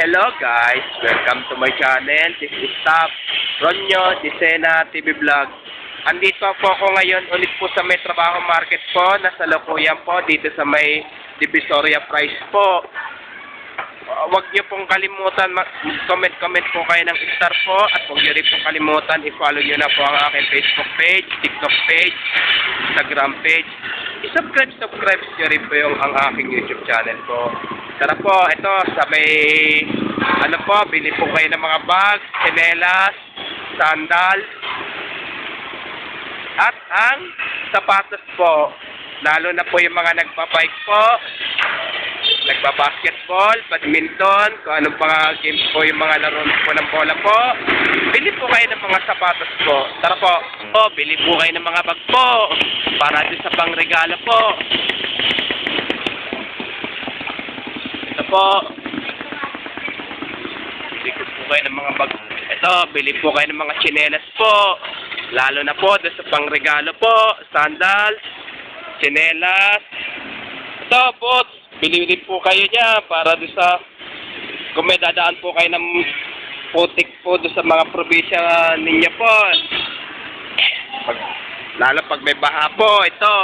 Hello guys, welcome to my channel. This is Staff Ronyo Dicena TV Vlog. Andito po ako ngayon ulit po sa may trabaho market po. Nasa Lokoyan po dito sa may Divisoria Price po. Huwag niyo pong kalimutan comment po kayo ng star po. At huwag niyo rin pong kalimutan i-follow niyo na po ang aking Facebook page, TikTok page, Instagram page. I-subscribe niyo rin po yung ang aking YouTube channel po. Tara po, ito sa may bili po kayo ng mga bag, tsinelas, sandal, at ang sapatos po. Lalo na po yung mga nagbabike po, nagbabasketball, badminton, kung anong mga games po yung mga laro po ng bola po. Bili po kayo ng mga sapatos po. Tara po, bili po kayo ng mga bag po para din sa pangregalo po. Ito po, bili po kayo ng mga bag. Ito, bili po kayo ng mga tsinelas po. Lalo na po doon sa pangregalo po, sandals, tsinelas. Ito, boots. Bili din po kayo niya para doon sa, kung may dadaan po kayo ng putik po doon sa mga probinsya ninyo po. Lalo pag may baha po, ito.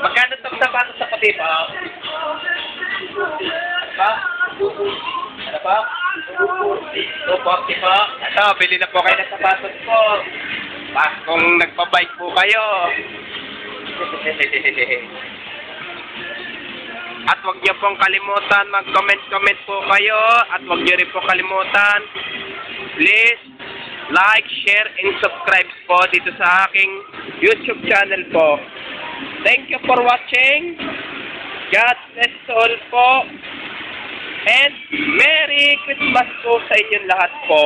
Magkano itong sapatos sa puti pa? Ano pa? 240 po. Ito, bili na po kayo ng sapatos po. Kung nagpa-bike po kayo. At huwag niyo pong kalimutan mag-comment po kayo. At huwag niyo rin po kalimutan, please like, share, and subscribe po dito sa aking YouTube channel po. Thank you for watching. God bless all po. And Merry Christmas po sa inyong lahat po.